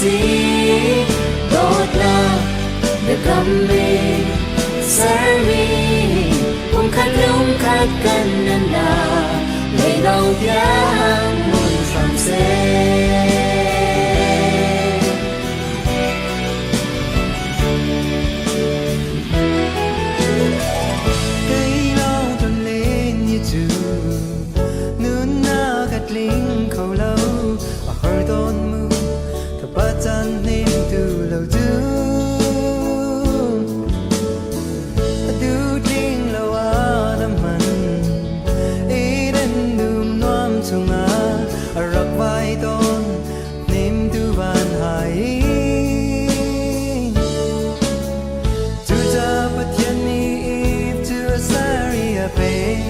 see đốt love được cầm mi sari cùng khát lung khát cần nên là ngày đầu tiên muốn làm xe linh khâu lâu ở hơi tôn mưu thập bát chân nên từ lâu du linh lâu à đam man ý đến num noam chung à rắc vai tôn niềm tu van hai tu cha bất thiên ni if tu sari a pe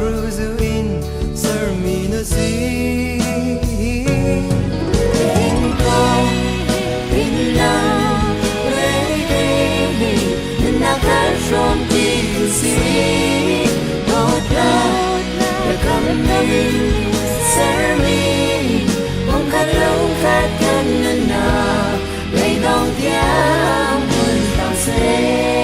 Ruzuin serminosi Engkau indah lady Menakan rompi kusi Dotlah Berkami sermi Mongkat longkat kanana Lấy đầu tiang Mun tao se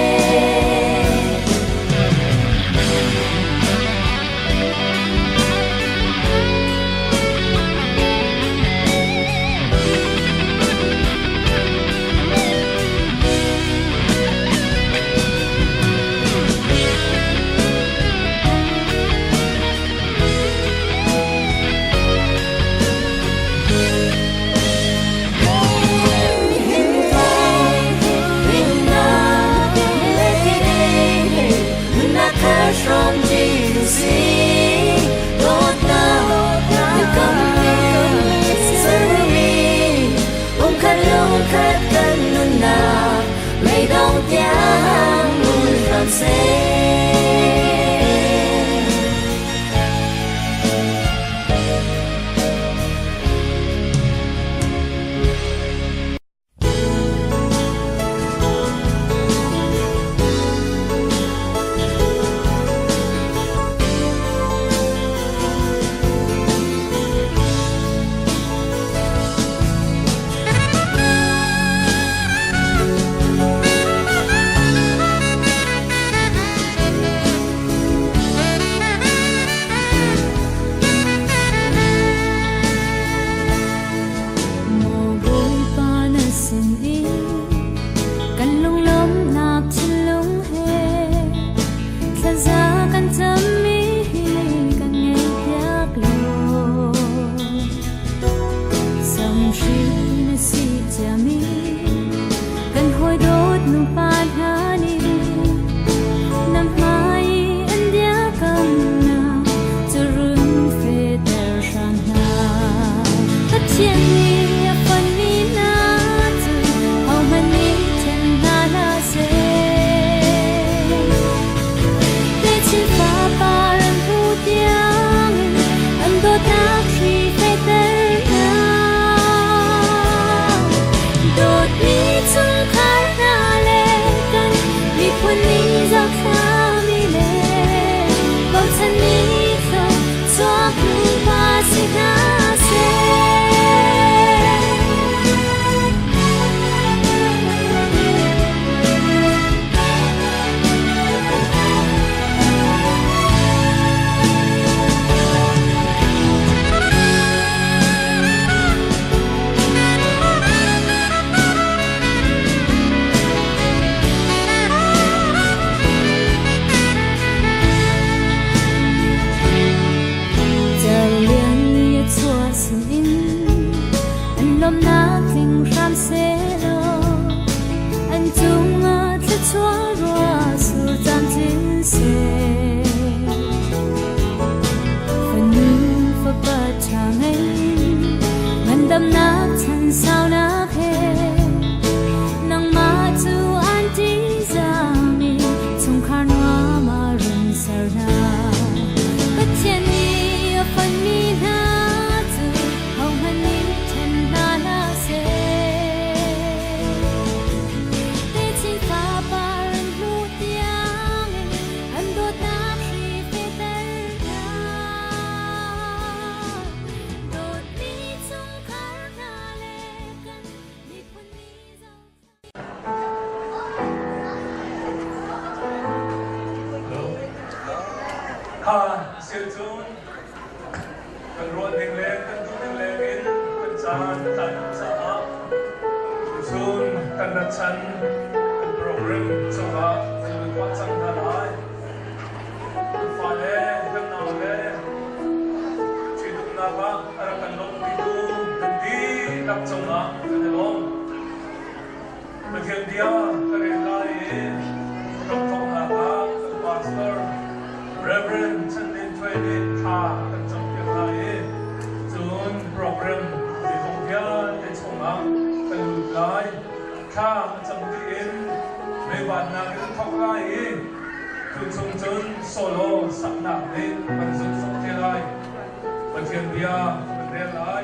From Jesus, Lord now, you come in, serve me. Khát lâu khát cần na, lấy đầu tiếng muốn làm xe. siêu chung cần ruột đình lên cần tu đình lên in cần chan chan sa chung cần đặt chân cần program cho họ cần quan trọng là lại phải lên cần nào lên chỉ đúng là ba ở cần long đi tu cần đi đặt trong họ cần long mà thiên địa cần lại trong thông là ba pastor Reverend Chen Lin Thuê Đi Tha cần trong việc lại Jun program để thông thiên để chống ác cần lụt lại Tha trong tiền mấy bạn nào cái thóc lại Jun chung chân solo sẵn nạc đi bằng dụng sống thế lại và thiên bia vấn đề lại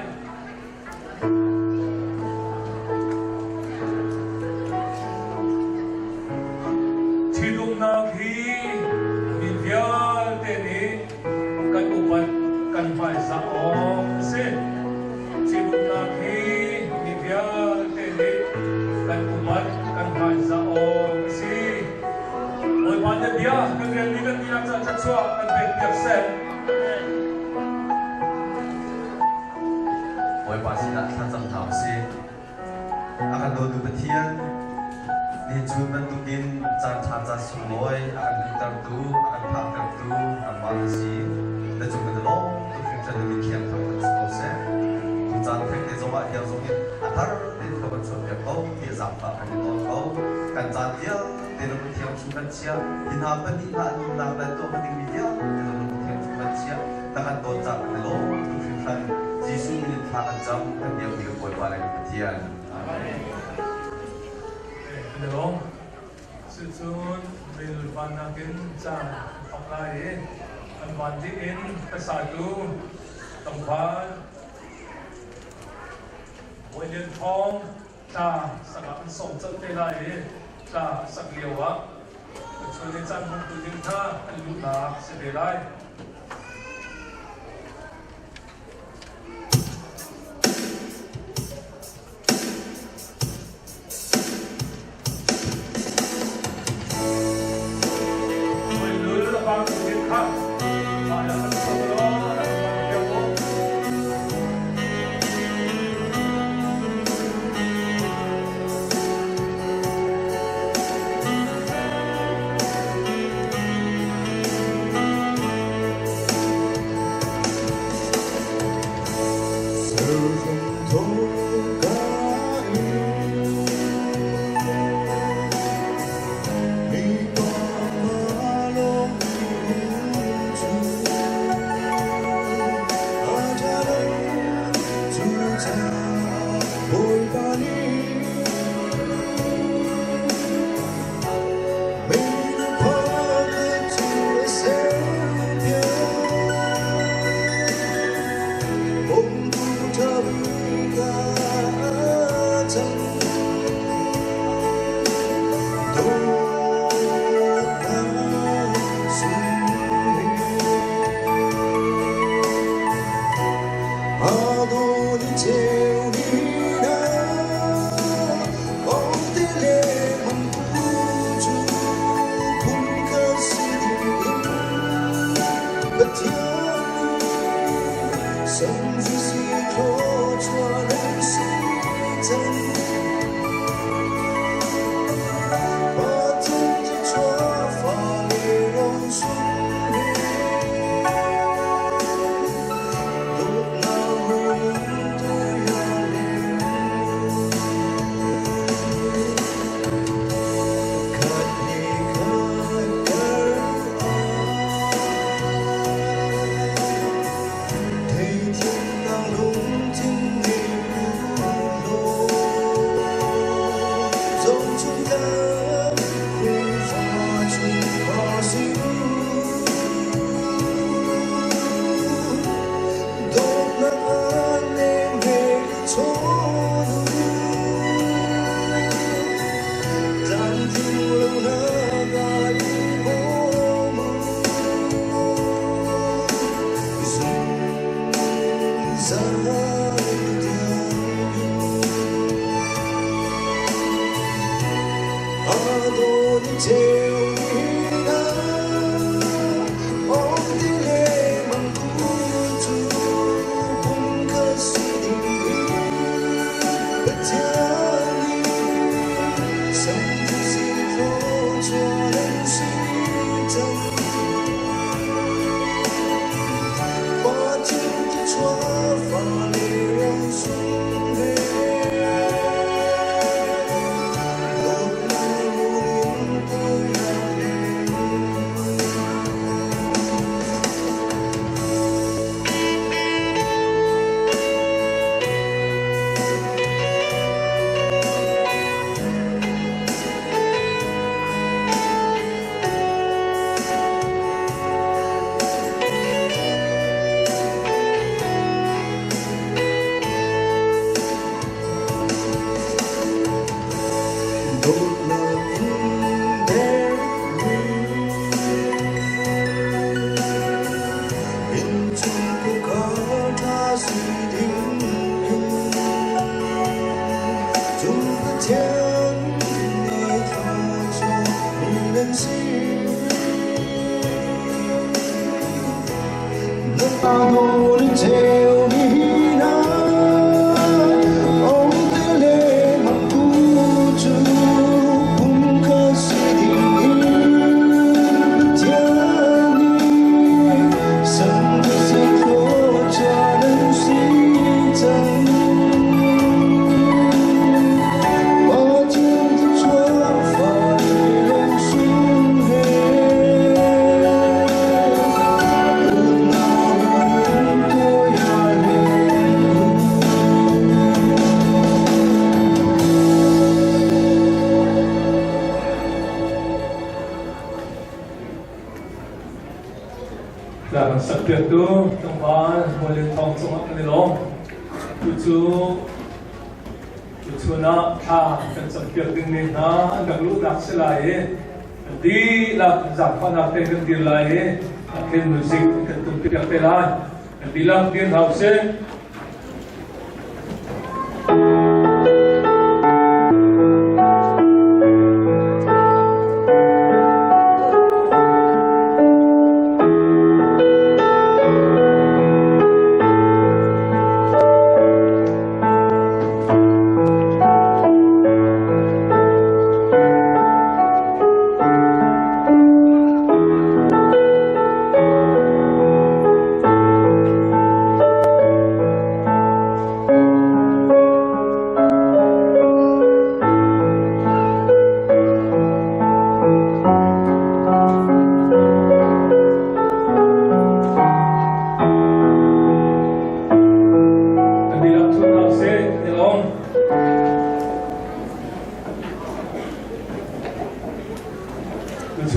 thì đúng nào khi cần phải ra ôm xin chỉ đúng là khi đi về tên đi cần cùng mất cần phải ra ôm xin ôi bạn nhân bia cần đi làm cho chắc chắn cần việc việc sẽ ôi bạn xin đặt thân tâm thảo xin akan đồ du thiên đi chun bên tu kinh chan chan chan sung loi akan litar tu akan phak tu amal xin để chúng mình lo chân đi khiêm thằng thật sâu sẽ tu chân thằng để cho bạn hiểu rồi anh thar để cho bạn chuẩn bị câu thì giảm phạm phải câu câu cần chân dia để nó khiêm chúng mình chia in hà bên in hà in nào để tôi mình đi dia để nó khiêm chúng mình chia ta cần tôn trọng để lo tu khiêm thằng Giêsu mình phá ăn chấm thằng điều điều bồi bàn lại cái thiên được không sự chun mình van na kiến cha học lại anh van đi in cái sai tu tổng phán mỗi liên phong cha sang anh sống chân thế này cha sang liều á cho nên chân không tự nhiên tha anh lụt lạc sẽ để lại 不可他是定主的天你他说你能信能把我的救你呢哦的脸嘛不住不可思议的天你生的心若这能心真把天的做法一龙顺黑Dalam subjek tu, tuan boleh tong semua kali long. Cucu nak kan subjek ini na, dah lu nak selai. Di lah zaman nak tekan di lai, akhir musik kan tumpik yang pelai. Di lah dia house.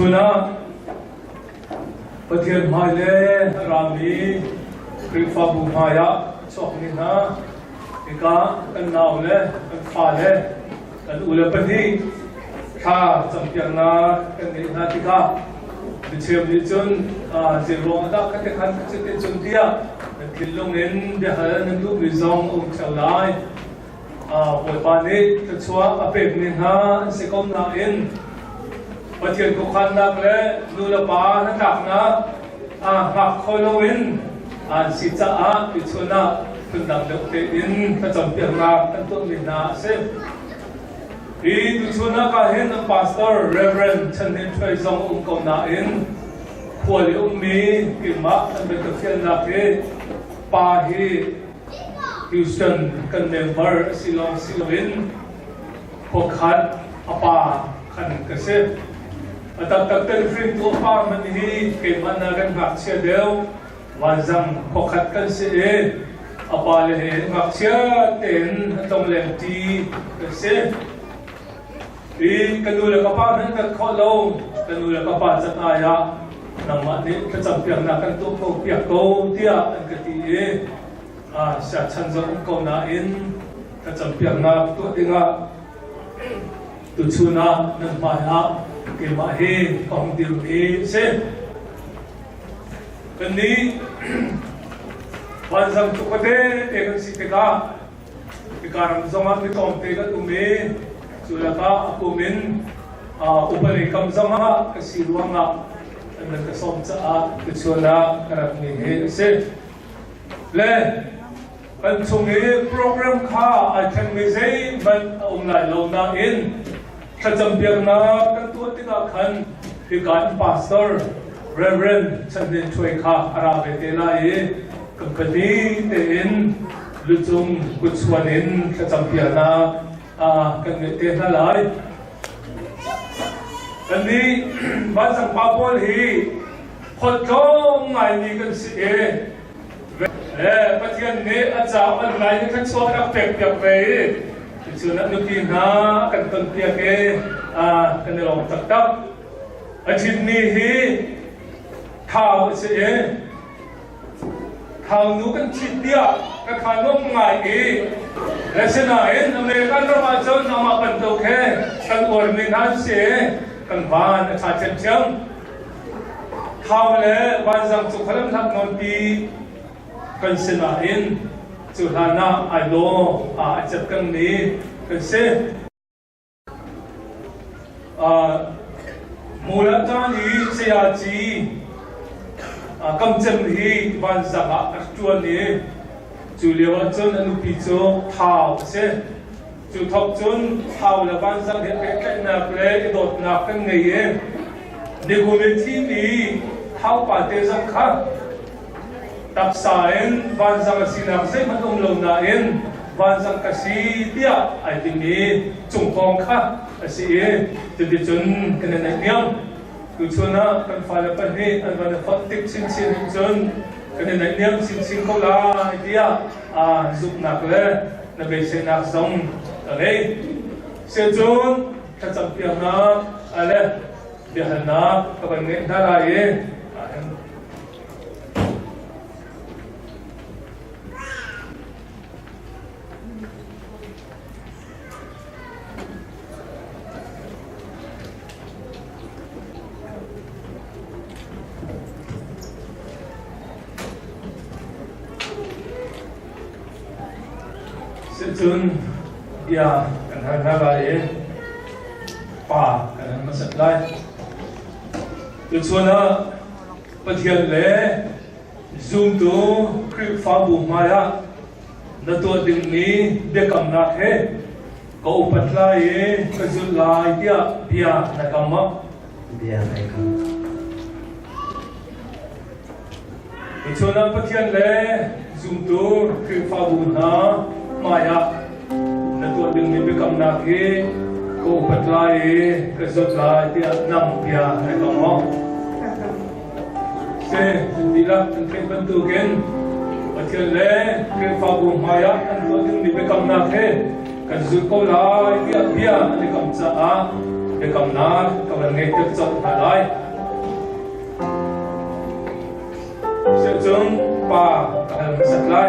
Tuna Pathian Maile Rami Krifa Bumaya Choknina Ika Kan Naule Kan Fale Kan Ulapati Ka Champiana Kan Natika Dicem Dicun Zirong Ada Katekan Kacete Juntia Kilungin Dehalan Nandu Bizong Chalai Polpani Kachua Apek Minha Sekom Nain Pathian ko khandak le nula pa na tak na hak kholoin si cha a pichuna tundang dokte in ka champion na kantung ni na se I pichuna ka hen pastor reverend Chanin Choi Zong ko na in kholi ummi kilma kan be fian na ke pa hi Houston kan member silowin pokhat apa kan kase Atap takten frame to pa manihi kay managan ngaksia dew wazang pokhat kan si apale ngaksia ten atong lenti kasi kanula ka pa nan kholo kanula ka pa sa aya nang mani ka champion na kan to ko pia ko tia an kati sa chanjong ko na in ka champion na to inga tu chuna nan maya ke mahe kong dim e se kani wanzam tukate tekan siteka ikaram zonga mitong tega tume sulaka akumin upale kam zonga kasiruanga an kasom cha kuchuna karak ni he se le kan chungi program kha I can say ban online lo na in Champion na kan tu tinga khan ikan pastor reverend Chanin Choi Kha arabe te la company te in lutung kuchwanin champion na kan te na lai kan ni ban sang papol hi khot ko ngai ni kan si pathian ne acha an lai ni kan so rak pek pek ve Sunat nukin ha kan tontia ke kan long tak tak achin ni hi thao se thao nu kan chit dia ka khanom ngai e lesena en american ro ma chon na ma kan to ke kan or ni na se kan ban cha chen chang thao le ban jang chu khalam thak non pi กันเสนาอินจุฬานาไอโลจัดกันนี้กันเสมูลค่านี้เสียจีกำจัดนี้วันสักจวนนี้จุเลียวจนอนุพิโจท้าวเสจุทบจนท้าวและวันสักเด็กเล็กนักเล็กโดดนักกันไงในกลุ่มที่นี้ท้าวปาเตสังขะตับสายวันสักสินักเสมันองลงนาเอ็นวันสักกษีเดียไอ้ที่นี้จงกองค่ะสิจุดจนกันในเมียงกุศลนะกันฝ่ายประเทศอันวันฟัดติดสินจนกันในเมียงสินเขาลาไอ้เดียจุกนักเลยนับเป็นเสนักสงอะไรเสียจนถ้าจำเพียงนักอะไรเดี๋ยวนักกับเงินได้ไรจนยากันทางอะไรป่ากันมาสักไรจุดส่วนน่ะปะเทียนเล่ซูมตัวคลิปฟ้าบุมายะนัตัวดึงนี้เด็กกำนักเฮก็อุปถัมภ์ก็จุดลายเดียเบียนักมะเบียนักจุดส่วนน่ะปะเทียนเล่ซูมตัวคลิปฟ้าบุมามายะนัตัวดึงนี้เด็กกำนักเฮก็อุปถัมภ์ก็จุดลายเดียนักเบียนักมะเซ่ดีละตั้งแต่บรรทุกเงินปัจจัยเล่คือฟ้าบุญมายาอันตัวดึงนี่เป็นกำนักเฮกันสุดก็ลายเบียเบียอันนี้กำจัดเป็นกำนักกำลังเงินจะจัดหาได้เสียจงป่ากำลังสักไล่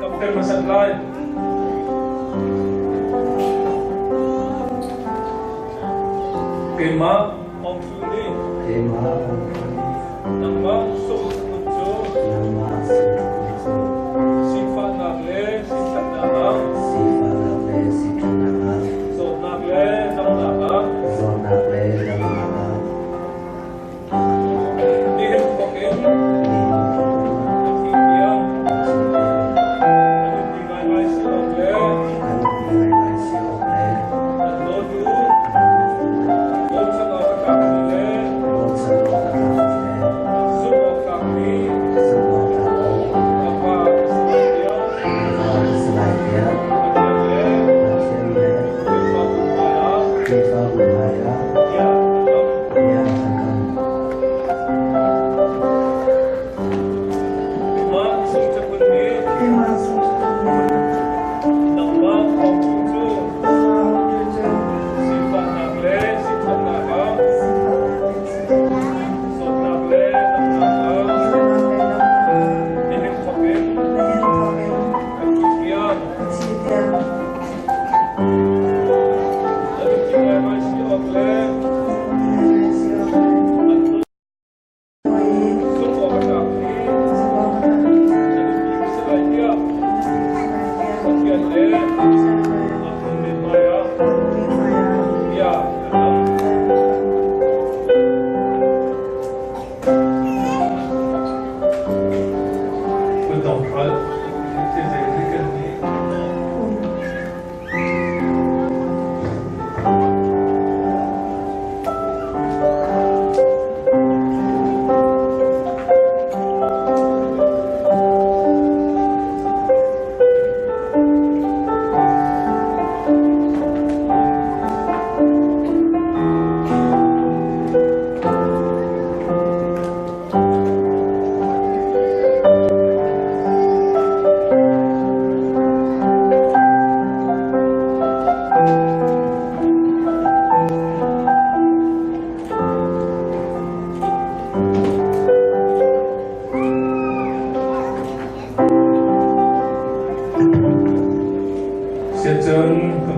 กำเป็นมาสักไล่เกมาองค์นี้เกมาnama suku sifat nagle sifat nama zon nagle nama dihem kokem diam tinggal nagle lodu om sangat kakile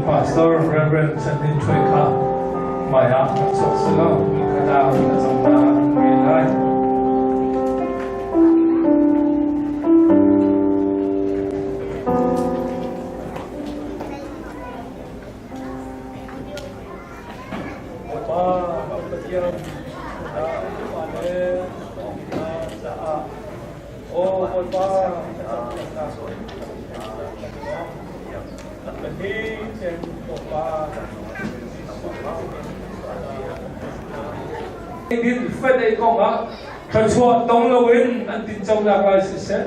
Pastor Reverend Sanin Choika Maya Soksala Mikada Mikazamna Milai một ba lần đi trên một ba din phật ấy công á thật chúa đông lâu in anh tin trong lạc lai sự sẽ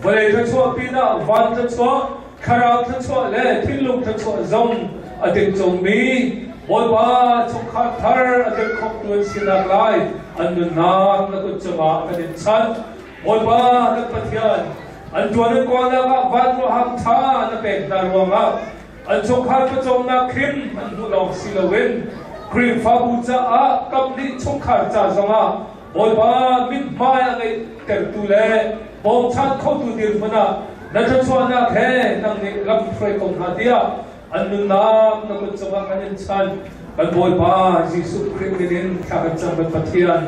vậy thật chúa pina van thật chúa khara thật chúa lệ thiên lục thật chúa dòng ở tiền trong mi mỗi ba trong khát thar ở tiền khóc tuôn xin lạc lai anh đừng nát là cũng chậm ở tiền chân mỗi ba đất bát thiên anh chúa nên quan là các van lo ham tha là bèn ta ruộng á anh trong khát cho trong na kim anh bu lòng xin lâu in krim pha bu cha a kam ni chung khar cha zonga bol ba min mai angai ter tu le bom chan kho tu dir mana na cha chwa na khe nang ni lam frei kom ha dia an nu na na ko chwa kan in chan kan bol ba jisu krim din kha kan chang ban pathian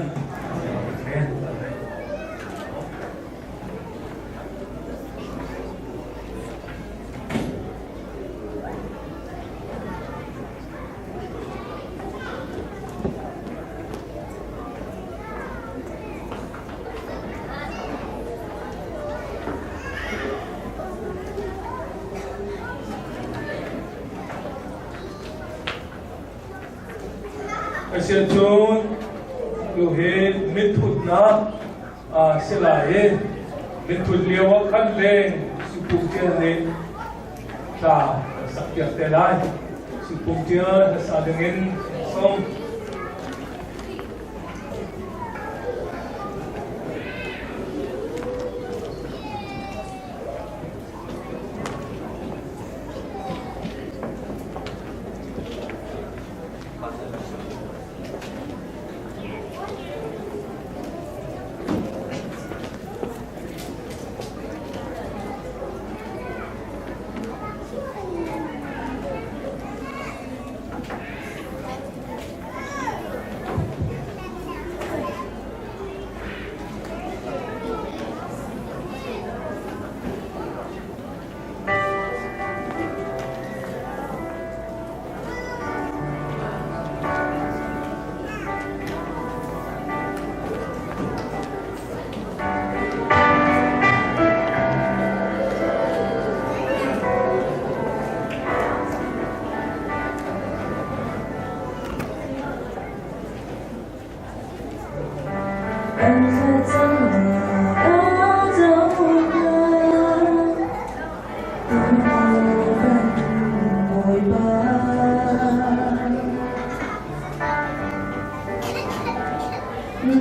Asia John, Luhe, Mithut na, Silahe, Mithut liwa kan leng, Supuktian ni, ta sakyak telai, Supuktian sadengin som.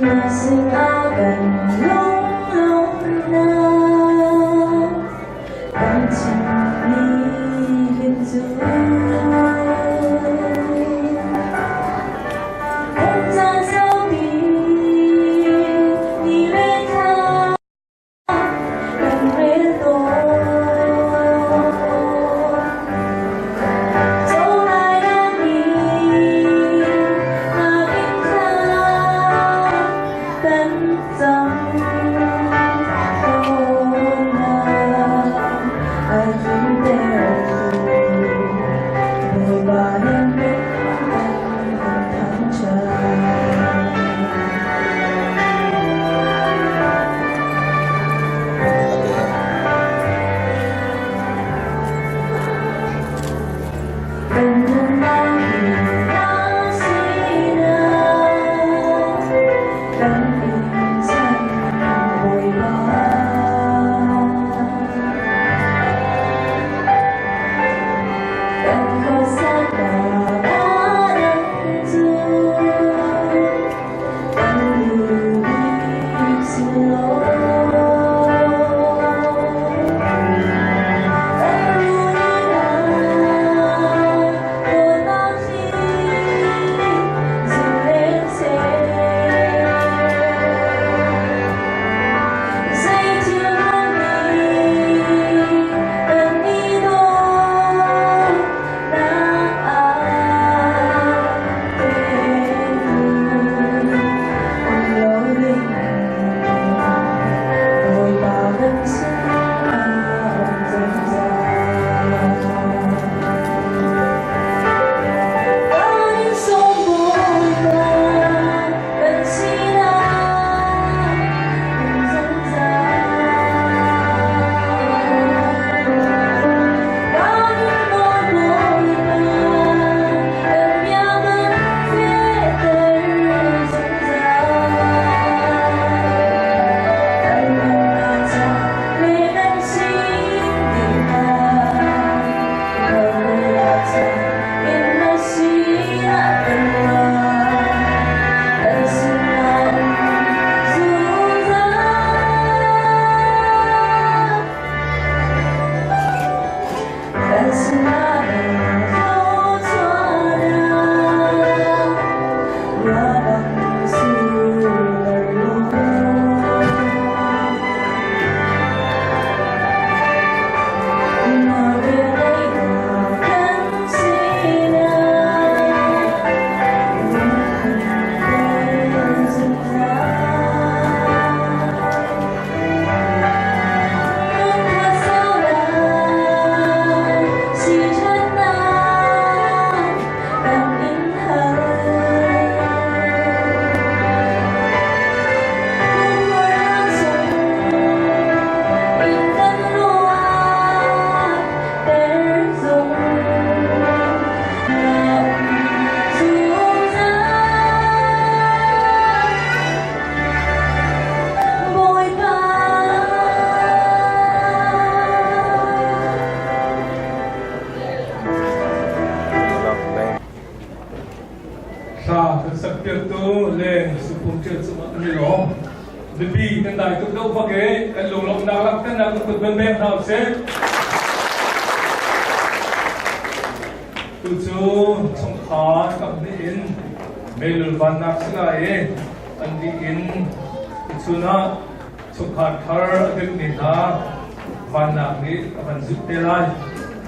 Nasing agan long na ang tingin kung sasabi nilikha ng rito tunay namin nakita hiện tại tụi đâu có cái lồng lộng nào lắm tên là tụi bên bên nào sẽ tụi chú trong khó gặp đi in mấy lần văn nạp sẽ là anh đi in tụi chú nó trong khó thở được nhìn ta văn nạp đi văn giúp tê lại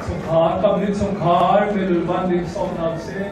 trong khó gặp đi trong khó mấy lần văn đi xong nạp sẽ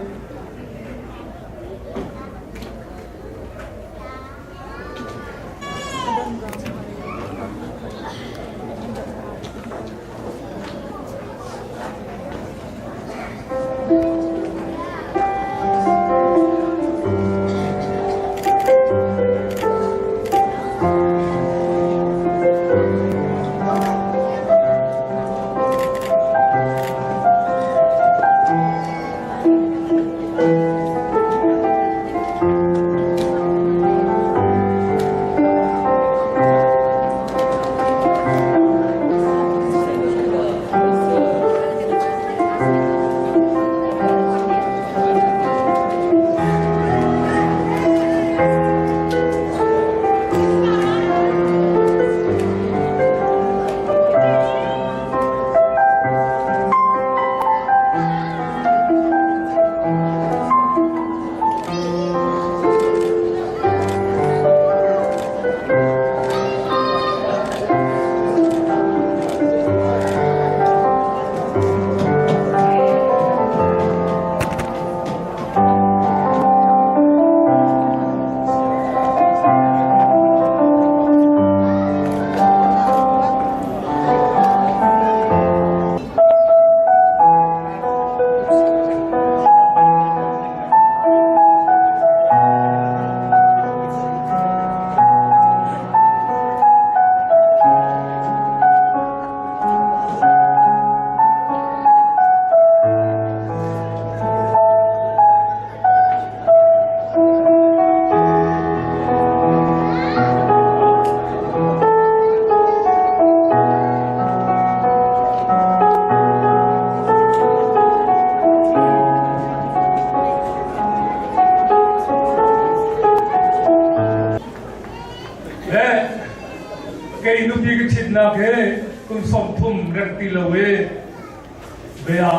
cái nụ bì cái chít na cái cũng sống thum rắc tì lâu về à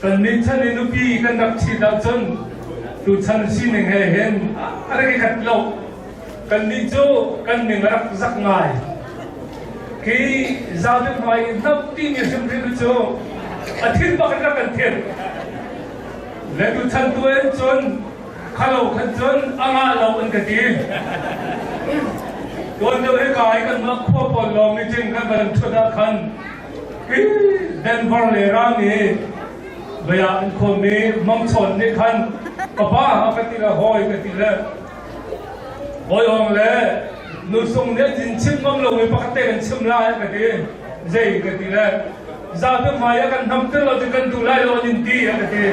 cần nín chân nụ bì cần đặc chít đặc chân tụ chân xin hình hệ hen ở đây cái khát lâu cần nín chỗ cần mình rắc rắc ngài cái giao tiếp ngoài nắp tin như xem thế chỗ ở thiên bắc cái cần thiên lấy tụ chân tụ em chân khá lâu khát chân ang à lâu anh cái gì Tuan tu ikai kan mak kau polong ni jeng kan badan sudah kan, Denver lerang ni, bayan kau ni mangson ni kan, apa apa tidak hoi tidak, hoi orang le, nusung ni jincim mamlong ni pakai kan cemlah kati, jai kati le, zaman maya kan hampir lo kan tulai lo jinti kati,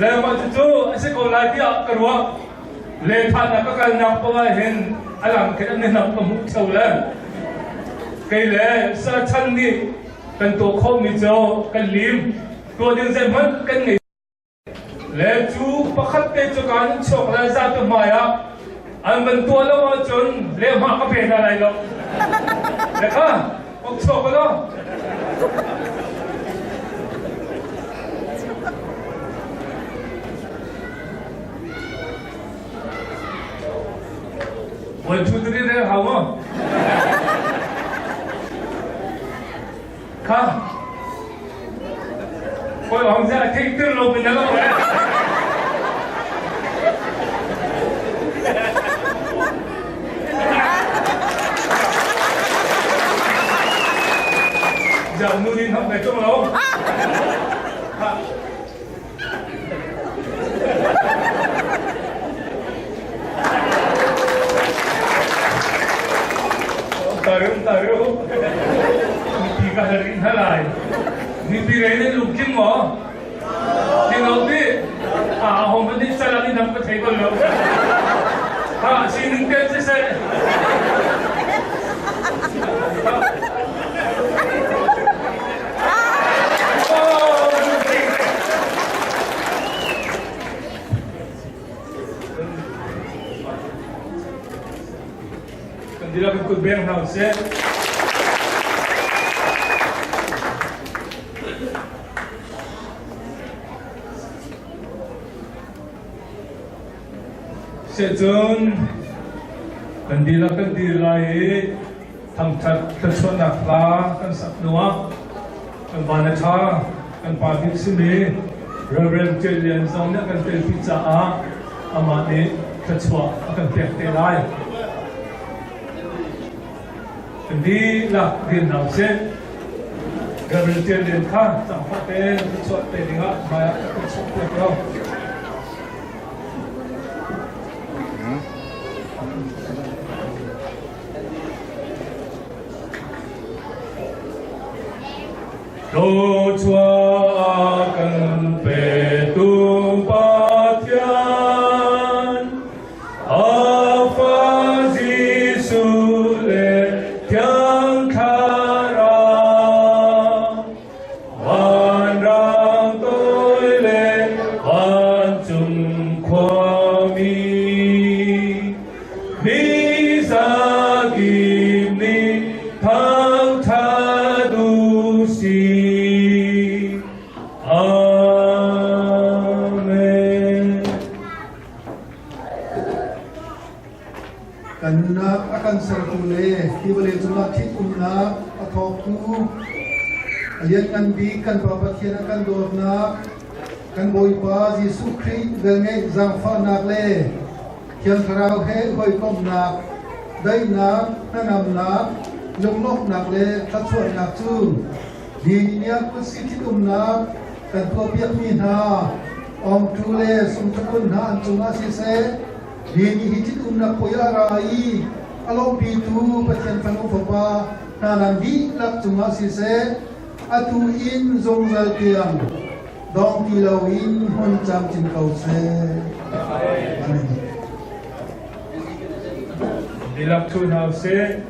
le macam tu asyik kau lagi kerwa. Le thà là các cái nạp qua hiện làm cái này nạp vào mục tiêu là cái lẽ sa chân đi cần tổ không bị cho cần lim tổ điện giải mất cần nghỉ lẽ chú bắt khát tê cho cái những chọc là ra từ ngoài á anh mình tua lâu ở chốn lẽ mà có vẻ là này đâu được không ông chọc cái đó 원 투들이 내가 가고 가 거기 왕자 택들로 그냥 왜 자 누님 한번 내쪽으로 가 taruh tiga hari halai ni pirene lukin mo ni lobi hom ni salani nam ko thai lo ha sin ke se di la kan kut beng hau se sẽ chun kan di la kan di lai thang that ta chuan na la kan sak nuwa kan ban tha kan pa dik si me reverend Julian zong na kan tel pizza a ama ni ta chua kan pek te lai kan di la din nau se reverend Julian kha chang pa te chua te dinga ma kan chua te ro Lô chua cần về tu ba thiên Alpha Giêsu lệ thiên khara Hoàn rang tôi lệ hoàn chung khoa mi Ni sa kim ni thang tha du si Amen. กันนักอาการสระตุเลที่บริเวณจุฬาทิศอุณนักอทอกตูเลียนกันบีกันปะปะเทียนกันโดดนักกันบอยปาจิสุคริเวงเงจังฟ้านักเล่เทียนคราวเฮหอยก้มนักได้นักนั่งนำนักลงนกนักเล่ทัดส่วนนักจูดีเนี่ยกุศิทิตุมนักกันตัวเปียกมีนาอมทูเลสมทกุลหาอันจุมาสิเซ Dini hijit umna poya rai along bitu patian panu papa nanan di lak cuma sise atu in zong zal kiang dong tilau in hon cham chin kau se amen Dilap tu hau se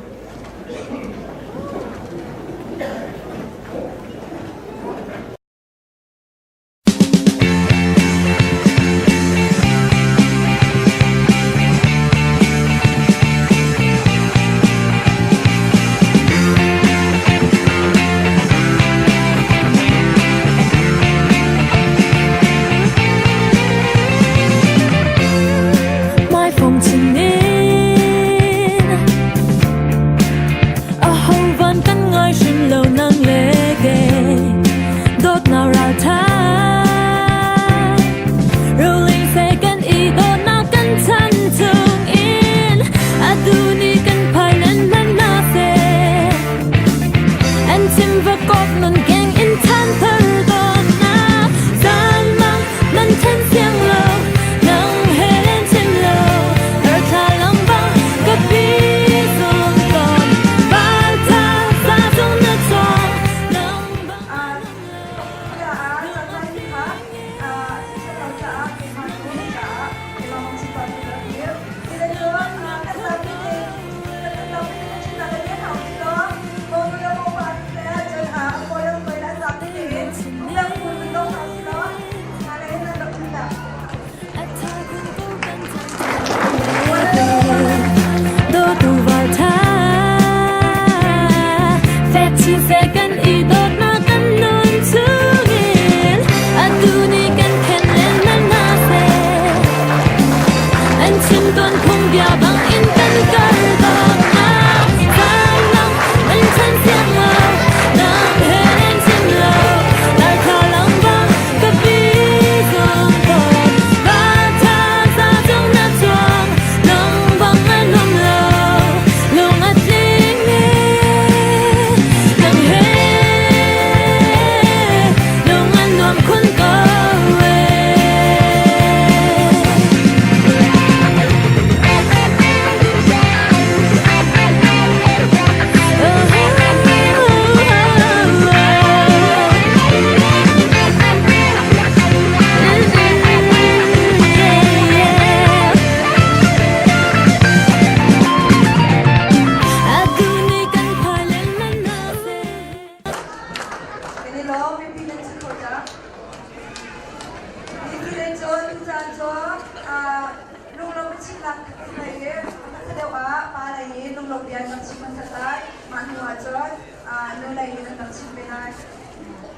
lai na nang simpenar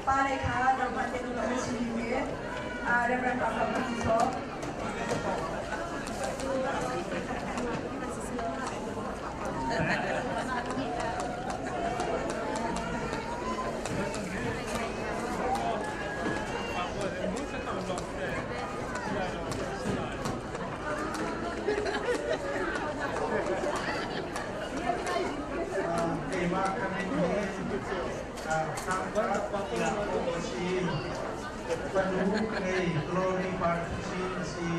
pare kha dramate no na simpe reverend papa so Penuh kei glory partisi si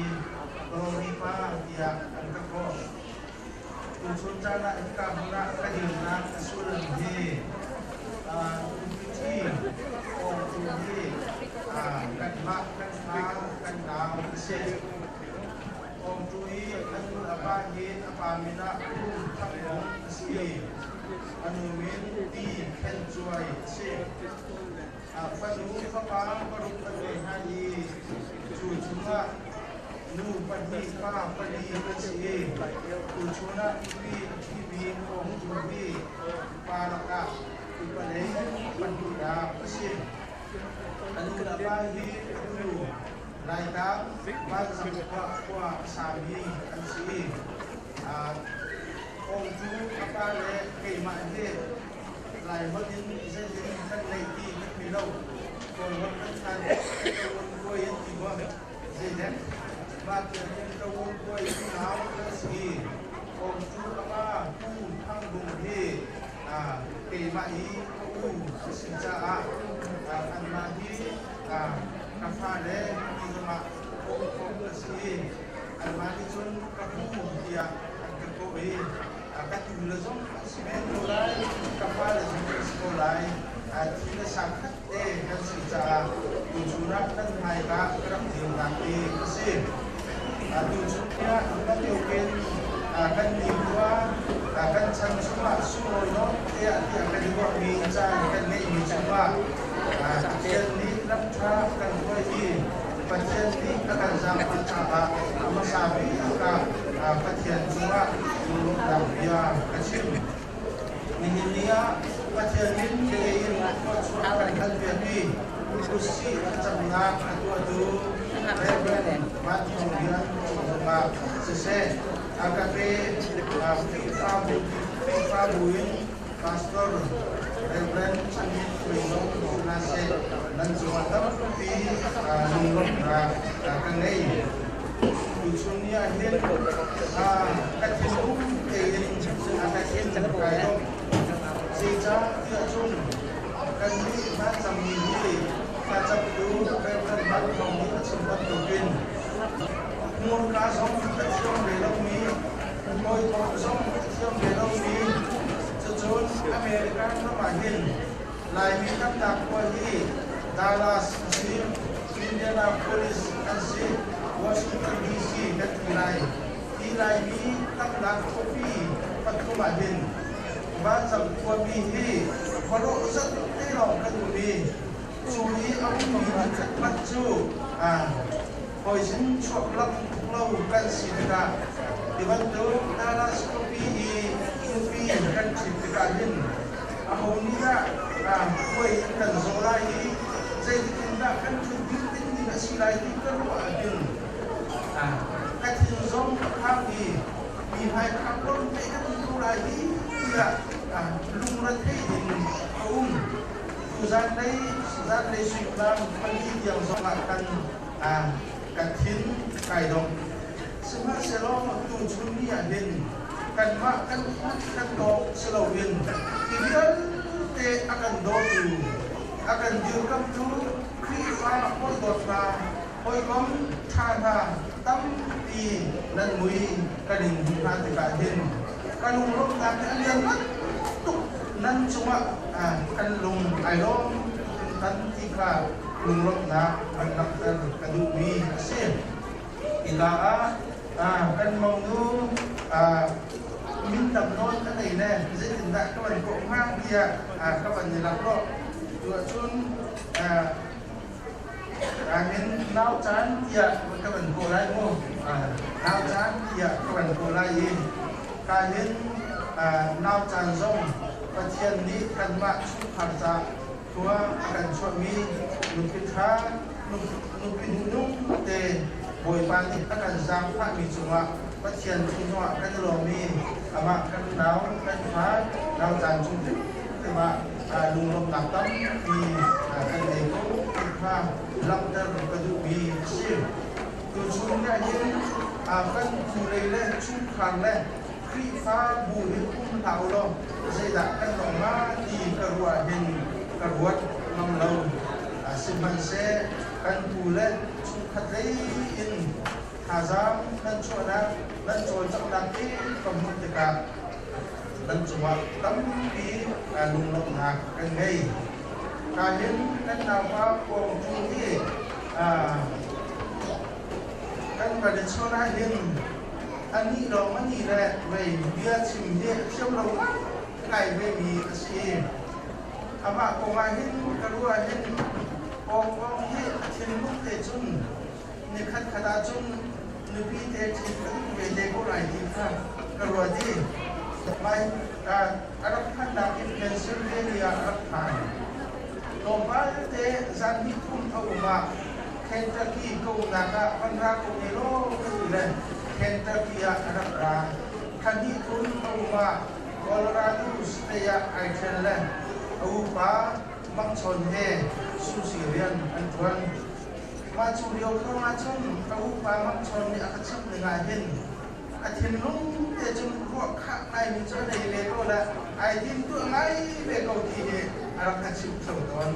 glory pa dia angkat ko tusun cana ika muna kadirna kasulan he uji om tuhi kan mak kan hal kan dam kese om tuhi anu apa he apa mina thakong kesi anu min ti ken juai se panu kapang paruk hai chu chunga nu padi pa padi kesi chu chuna bi ong chu bi paraka ipale panu da kesi anu apa hi anu lai ka ba sam kwa sami kesi ong chu apa le ke ma he lai mất những cái gì các này thì các người đâu còn vẫn các anh còn quay thì vâng gì đấy và chuyện những câu quay thì nào cái gì còn chú ba cu thăng vùng thì kể mãi cu sinh ra ăn mà đi cà phê đấy đi mà không cái gì ăn mà đi chun cà phê thì ăn cái cô ấy các thứ là giống men mulai kapal juga sekolah tidak sangat kan secara tujuan dan mereka kerap diulangi kesih tujuannya akan diukin akan dibuat akan semua suruh dia akan dibuat bincang akan ini semua pasien ini akan bagi pasien ini akan sampai cara masabi akan pasien semua dalam dia kecil Nihilia pasien ini akan kalbi kursi ternak atu reverend mati kemudian sama selesai AKP Fabuin pastor reverend Sanjit Wendong Nase dan semua tapi nunggu kenai tujuannya akhir kecil akan kayu sejak dia cun kami macam ini macam itu reverend macam ini sempat mungkin muka som kecil belok ni koi som kecil belok ni sejauh Amerika kemarin lain kata koi Dallas si Indianapolis si Washington DC dan Ilai ni tak nak kopi patumahin macam kopi ni kalau satu telur kaduli curi aku mengangkat maju poison coklat laukan sida dibantu Dallas kopi kan ciptakan aku ni tak kue dan solai saya tindakan kejutan ni silai dikeluarkan kecil zong kami bihai kapon mereka tentu lagi tidak lumrah ini tuzan dari sulam pagi yang zongakan kecil kaidong semua selama tujuh ni adin kan makan kan dok selawin tidak akan dodu akan diukam tu krifa kodotna oi kom thana tam ti nan mui kading ha te ka hin kanung lok na te alian mat tu nan cuma kan lung ai rom tan ti ka lung lok na an nak tan kadumi asin ila kan mong nu min tập non cái này nè dễ tình trạng các bạn cũng mang kia các bạn nhìn làm đó tụi chun min nao chan kia các bạn cô lại mua nao chan kia các bạn cô lại in cái hin นาวจานซงประเทศนี้กันมาชุดพันจากตัวกันชวมีนุพิธานุพินุ่งเตบอยปานที่กันจังพระมีจุงะประเทศที่นัวกันโลมีอามากันดาวกันฟ้านาวจานจุงที่ที่มาลุงลมหนักตั้มมีกันเด็กที่ฟ้าลำเดินกระดูกมีชื่อตัวชุนเนี่ยยิ่งกันฟูเลยเล่ชุนคันเล่ครีฟ้าบูริคุ้มเต่าลมเสด็จกันลงมาที่กระวัวเห็นกระวัดน้ำเราสิมันเสกันฟูเล่ชุนขัดเลยอินหาจามนั่นชัวนะนั่นชัวจังดังที่กำมุติกานั่นชัวตั้มปีลุงลมหักกันไงการเห็นนั่นนาวากองทุนที่กันประเดี๋ยวชัวนะเห็นอันนี้เราไม่มีแหละเว้ยเบียชิมเดียเชื่อมเราไก่ไม่มีสิอามาคงมาเห็นกระดูกเห็นกองที่เทียนมุกเตจุนนี่ขัดขดาจุนนี่พี่เตจิกันเวเดโกไรที่ข้ากระดูกที่ไปอารักขันดาอินเพนซิลเวเนียอารักขันตรงไปเตจันมิคุมเอามาเคนตักกี้กูนักพันธะกูเนโลก็อยู่เลยเคนตักกี้อารักราคันนี้คุณเอามาโคโลราโดสเตียไอเทนเลนเอาปามังชนเฮสุสิเรียนอันทวนมาจูเดียวเข้ามาชนเอาปามังชนนี่อาจจะเป็นไงเห็นอาทิตย์นู้นแต่จนพวกข้าในมิจฉาในเลโก้ละไอ้ที่ตัวไงเลโก้ที่อารักขัดชิบถตอน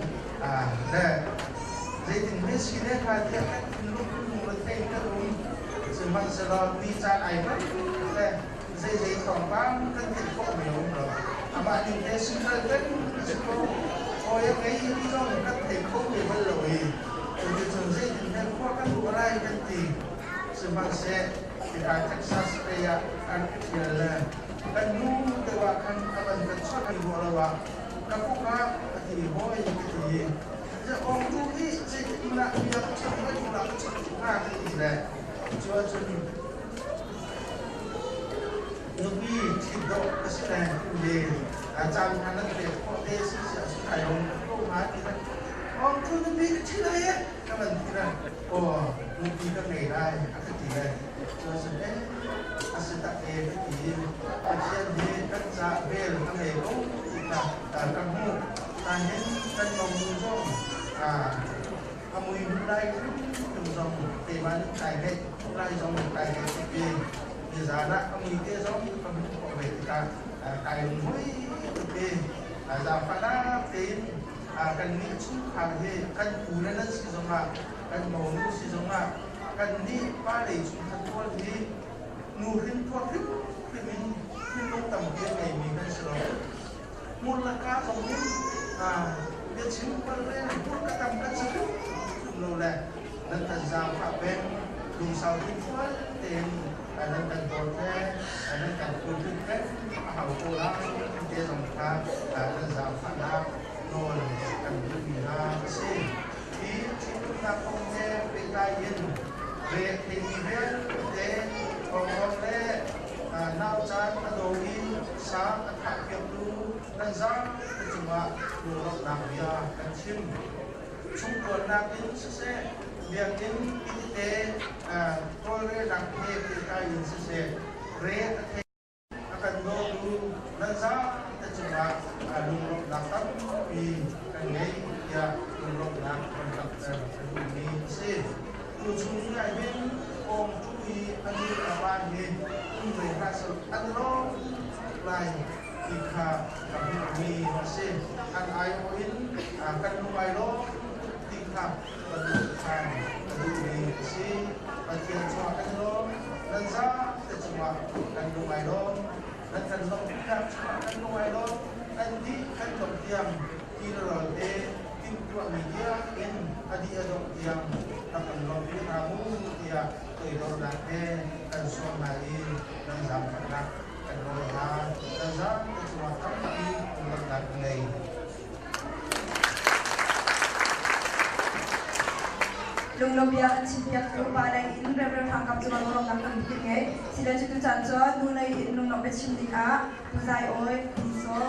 เนี่ยใจถึงไม่ใช่เนี่ยค่ะที่อาทิตย์นู้นคุณรู้เองก็รู้ซึ่งมันสลอดวิจารณ์ไอ้ก็แต่ใจของบ้านกันติดข้อไม่รู้หรอกอามาถึงได้สิ่งนั้นก็จะก็โอ้ยยังไงที่ต้องกันติดข้อไม่รู้เลยจนถึงใจถึงได้พวกกันรู้อะไรกันตีซึ่งมันเสียที่การทักษะสเปียอันเดียวเลยกันนู้แต่ว่าคันอะไรกันชอบที่หัวเรากับพวกเราที่หัวยังที่จะองค์ทุกที่จะอินะมีอะไรชอบไม่ถูกหลักชอบถูกหน้าที่แหละช่วยจนนุบี้ที่โดดก็แสดงเย็นอาจารย์ท่านนั้นเป็นพ่อเทศเสียสุดท้ายองค์ลูกมาที่นั่นองค์ทุนุบี้ที่ไหนก็มันที่นั่นโอ้นุบี้ก็ไม่ได้อคติเลยช่วยแสดงอาศัยตะเกียบที่อาเชียนดีกันจะเบลทั้งเอกที่นั่นแต่กันหูการเห็นกันมองมือจ้องขโมยได้ถึงจ้องเตมันใจเด็กได้จ้องใจเด็กที่di sana kami itu sama kami kita kain hui itu zaman tin kan ni cuma kan punya nasi sama kan mau nasi sama kan ni pada cuma tuan ni nurin tuan ni ni tamu dia ni kan selalu mula kah kamu dia cuma len mula kata kan selalu nolak nanti zaman ben lung saudi tuan tinอันนั้นกันโดนแท้อันนั้นกันโดนขึ้นแท้เขาโคราชเจสงครามอันนั้นสามพันห้าโนนกันยุบีนาซีที่ทุกนักท่องเที่ยวเป็นการยินเรียกที่มีเรื่องเด็กของคนเล่นาวจานกระโดดยินสามอัฐเกียบดูนั่นซ้ำจังหวะดูรถนำยากันชิมชุมคนนักยินเสียเรียกยินอิติเตตัวเรื่องนักเทพที่การยินเสียเรียกเทพakan dulu nanti kita coba dulu datang di kangai ya dulu nak kontak ini sih ujungnya ini om cui anu apa ini mereka anu lain jika kami ini masih kan ayoin akan mulai lo jika bentukan ini sih bagian cuma kan lo nanti kita coba kan mulai lo dan kan lo tidak kan mulai lo nanti kan lo diam kira de tim tua media in adi adok diam akan lo kamu dia itu nanti kan suami dan zaman nak kan lo dan zaman cuma kami untuk nak nilai lung lo bia kan simpiak tu pada in rebel tangkap cuma orang nak bikin ngai sila cutu canco nunai in lung nak becim dika tuzai oi piso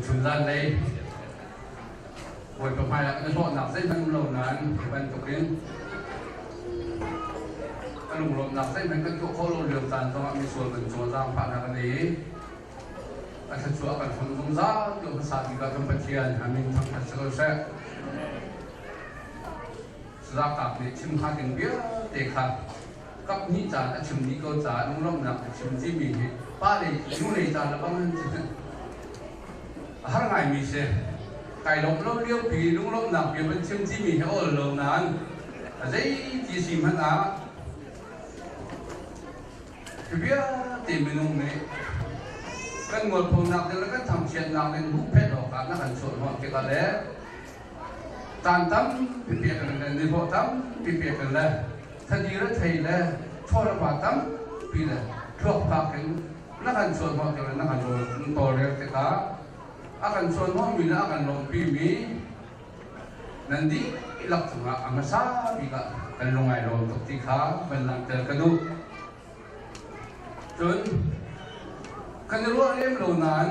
chúng ta đây buổi tập hai là cái họ nạp dây phân lồng nán bên tục đến cái lồng lồng nạp dây bên cái chỗ khô lồng đường tàn cho mình xuôi mình chúa giang phản là cái đấy cái thật chúa cần phân dung giá kiểu cái sản phẩm cái phần tiền mình thằng thật sự sẽ ra cả để chim hai tiếng biết để khăn các nhị trả đã chim đi câu trả lồng lồng nạp chim gì mình ba để lúc này trả là bao nhiêu hàng ngày mình sẽ cài lồng lông liêu pì lung lông nạp việc bên chim chi mình hay ở lầu nán giấy chỉ xìm hơn á thì biết tìm mình nung này cần một phòng nạp thì là các thằng chuyện nạp nên hút phép đỏ cả nó hẳn sụn họ cái cái đấy tàn tắm bị việc là nên hộ tắm bị việc là thật gì đó thầy là cho là quả tắm vì là thuộc vào cái nó hẳn sụn họ cái là nó hẳn sụn to lên cái cá akan suan mo mina akan lompi mi nanti ilak tunga amasa bika kan lungai lo tok tikha ban lang ter kadu chun kan ro lem lo nan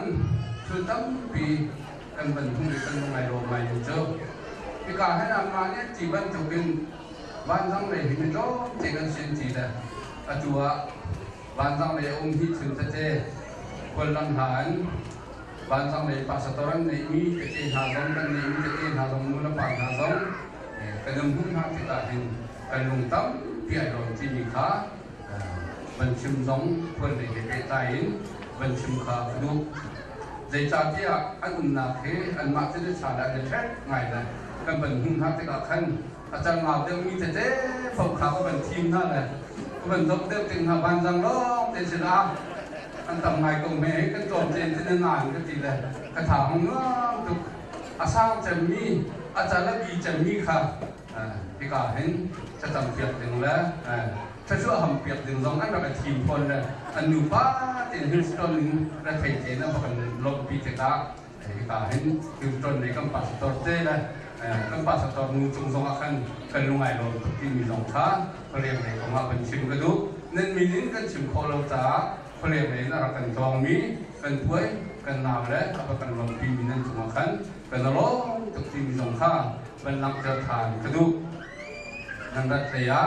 chu tam pi kan ban thung kan lungai lo mai yu cho bika han amma ne chi ban chu bin ban sang le hi do te kan sin chi da atua ban sang le hi chun ta te kol lang han ban sang này pasatoran này mi cái gì hà giống cái này mi cái gì hà giống nó là bản hà giống cái đồng hung hăng thì cả hình cái lùng tắm phía rồi chỉ mình khá vận chim giống phần để cái tài vận chim khá đủ dây cha kia anh cũng là thế anh mặc cái trả lại cái chết ngày này cái vận hung hăng thì cả khăn chẳng nào đều mi thế phòng khá có vận chim thôi này vận giống đều tình hà ban rằng đó tên sẽ là anh tầm ngày cùng mẹ cái trộm trên trên nền cái gì đây cái thảo hồng nó tục sao chấm mi chả là bị chấm mi khá thì cả hình sẽ tầm việc đừng là sẽ sửa hầm việc đừng giống anh là cái team con này anh nụ phá tiền hình cho mình là thầy thế nó còn lộn bị thế cả thì cả hình tiêu chuẩn này các bạn tổ tê đây các bạn sẽ tổ nụ chung giống akan cần lúc ngày lộn thì mình giống khá có điểm này có mà mình chìm cái đúng nên mình đến cái chìm khó lâu trảเพลียเลยนะเรากันทองมีกันถ้วยกันน้ำและเรากันลมปีมีนั่นจุ่มขันกันร้องตุกที่มีสองข้างเป็นนักเจ้าทานกระดูกนั่งรัตยะ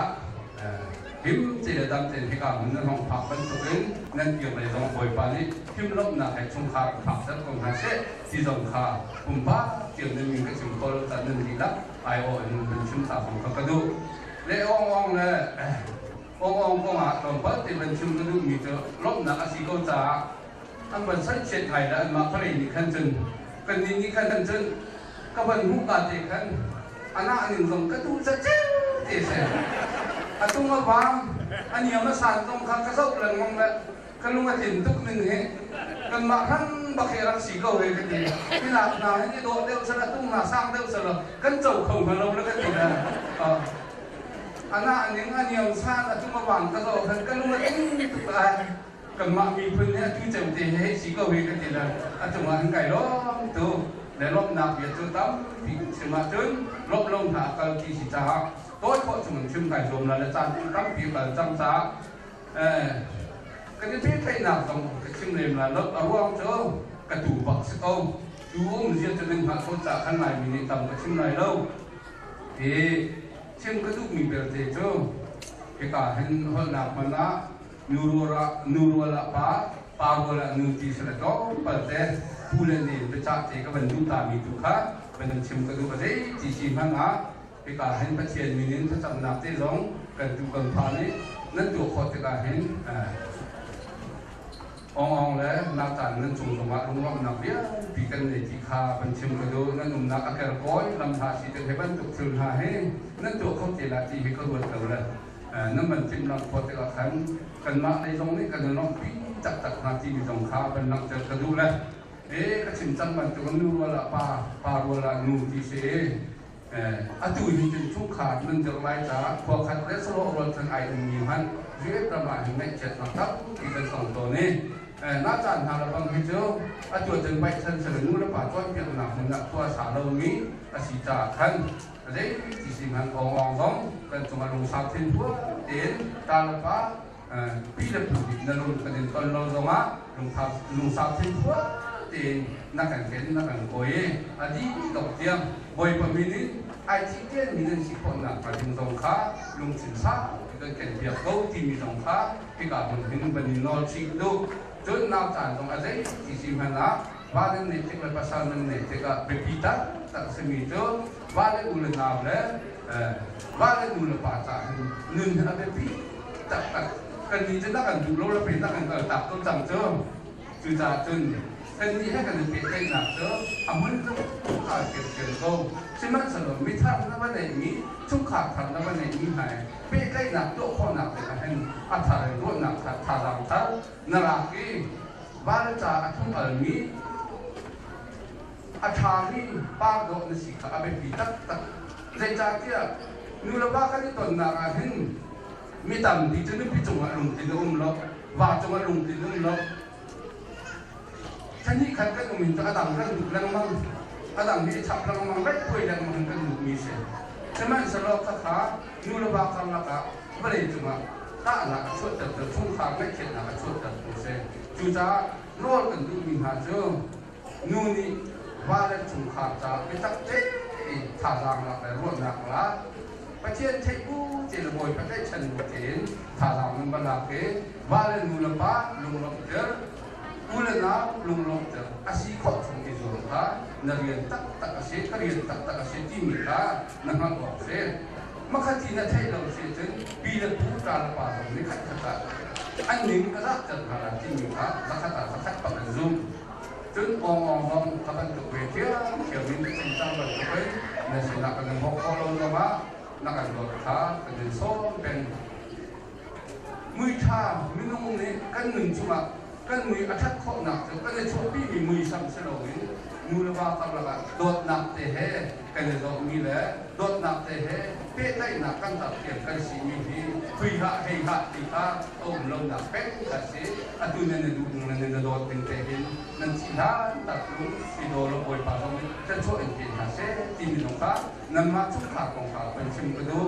พิมพ์เจริญดำเจริญพิการเหมือนนั่งห้องพักเป็นตัวเองนั่นเกี่ยวกับสองบอยปานี้พิมพ์ลบหนักให้ชงขาผักสักคนหาเสที่สองขาปุ่มป้าเกี่ยวกับมีกระชุ่มโตแล้วแต่นั่นดีละไอโอนั่นเป็นชุ่มตาของกระดูกเละอ่องเลยông có mà còn bắt thì mình chung cái đường mình cho lúc nào cái gì cũng trả anh vẫn sách chuyện này là anh mà phải đi khăn chân cần đi khăn chân các bạn hút cả thì khăn anh nhìn dùng cái túi rất chết thì sẽ anh tung vào vàng anh nhiều nó sàn trong khăn cái dốc lần mong lại cái lúc mà tiền tức mình hết cần mà khăn bạc hệ làm xí cầu về cái gì cái nào cái độ đều sẽ là tung là sang đều sẽ là cân chậu khổng và lâu nó cái gì là anh những anh nhiều xa là chúng ta bằng cái rồi cái lúc ấy tụi ai cầm mạng mi phun hết chú chồng thì hết chỉ có vì cái gì là anh chúng anh cái đó từ để lốp nạp việc từ tắm thì chỉ mà trứng lốp lông thả cái kỳ chỉ trả tối họ chúng mình chưng cái dùng là chăn tắm thì là chăm giá cái biết cái nào trong cái chưng này là lớp ở ruộng chứ cái tủ bạc sẽ không chú ông riêng cho nên họ không trả khăn này mình tầm cái chưng này đâu thì chim cái lúc mình biểu thị cho cái cả hình hơn là mà na nuru là pa là nuti sẽ là đó bởi thế phụ lên thì bây giờ thì các bạn chúng ta mình tu khác bên chim cái lúc đấy chỉ chim hơn na cái cả hình phát triển mình nên thật chậm nạp thế giống cần tu cần phá đấy nên tu khó thì cả hình ông đấy nạp tàn nên chúng tôi mà đúng không nạp biết vì cái này chỉ khá bên chim cái đó nên chúng nạp cái cối làm thà chỉ được cái bên tục thường hà hết nên tôi không chỉ là chỉ cái vượt đầu là nên mình chim làm khó thì là khánh cần mạng này giống này cần nó phí chặt là chỉ bị dòng khá bên nặng cái đó là cái chim chân mình tôi có nuôi là pa là nuôi thì sẽ อาตุยจนชุ่มขาดมันจะไล่จ้าพวกขัดเลสโลอรทันไอมีหันเรียบประมาณในเจ็ดนะครับที่เป็นสองตัวนี้น่าจะทางเราบังให้เจ้าอาตุยจึงไปชันเสนอและป่าต้นเพียงหนักหนักตัวสาเรามีอาศิจาขันเลยที่สิ่งนั้นององกันจงลงสาวเทียนพวกเดินตาลป้าปีละปีนั่นลงกันตอนเราลงมาลงสาวเทียนพวกเดินนักการเงินนักการโอยอดีตดอกเตี้ยบอยปมินิไอที่เตี้ยมีเงินสิบคนนักการสงขาลงสินค้าก็เกิดเบียร์เขาที่มีสงขาที่การมันเห็นบันนอชิดูจนน่าจะตรงอะไรที่สิ่งนั้นนะว่าเรื่องนี้ที่เราภาษาเรื่องนี้ที่ก็เป็นพิทักษ์ตัดสินใจว่าเรื่องอุลนาเลยว่าเรื่องอุลปาจาเงินอะไรพี่ตัดกันนี้จะนักการดูโลกและเป็นนักการตัดต้นจังเจ้าจุดจ่าจนกันนี้ให้กันเป็นได้หนักเจ้าอามันก็ขาดเก็บเกี่ยวโตใช่ไหมสรุปไม่ทำนะวันนี้ชุกขาดทำนะวันนี้หายเป็นได้หนักตัวข้อหนักเลยนะให้อัฐานรู้หนักทารังทัศนารากีบ้านจ่าทุ่งอัลมีอาชาลีปากโดนสิกาเป็นปีตักใจจ่าเกี่ยนูระบากันที่ตนนาราหินมีต่ำที่จะนึกพิจารณาลงที่นุ่มล็อกว่าจะมาลงที่นุ่มล็อกท่านนี้ขัดกันมีตัวอาดังกันแล้วมั่งอาดังที่ฉับแล้วมั่งไม่คุยแล้วมั่งกันมีเสียใช่ไหมสโลกขานูระบากันละกะไม่ได้จุมาถ้าหนักช่วยแต่ทุ่งทางไม่เข็ดหนักช่วยแต่ตัวเสียจูจ้าโลดกันดูมีหาเจอนูนี่ว่าเล่นทุ่งขาจ้าไปตักเจ๊ท่าทางหลักแต่รวดหนักละประเทศไทยกูเจริญบ่อยประเทศฉันประเทศท่าทางมันบรรลักเกว่าเล่นนูระบาลุงลบเจออุลนาลุงลบเจออาศัยข้อสงสัยส่วนข้านักเรียนตักอาศัยเรียนตักอาศัยที่มีข้านั่งมาบอกเสียมาขัดที่นั่นใช่เราเสียจนปีละผู้ตาละป่าตรงนี้ขัดขัดอันนี้ก็รักจัดหาที่มีข้ารักขัดขัดปัจจุบันจนองขับตัวเวทีเขียวมิ้นเป็นจังหวัดตัวเองในสนักการพกคอลงมานักการรถข้าเป็นโซ่เป็นมือชาไม่นุ่งนี่กันหนึ่งชั่วโมงกันมืออัดข้อหนักกันในช่วงปีมีมือซ้ำเสลวินนูระบาตำละกันโดดหนักเตะกันในโดดมีแหละโดดหนักเตะเป๊ะได้หนักกันตัดเกี่ยวกันสีมีที่คุยหะให้หะตีหะต้มลงหนักเป๊ะกันสิอันตัวนั้นดูนั้นโดดเป็นเตะนั่นสีหะตัดลุงสีโดลบอยป่าตรงนี้จะช่วยเอ็นหาเสที่มีตรงข้านั่นมาชุดขาของขาเป็นชิมกระดู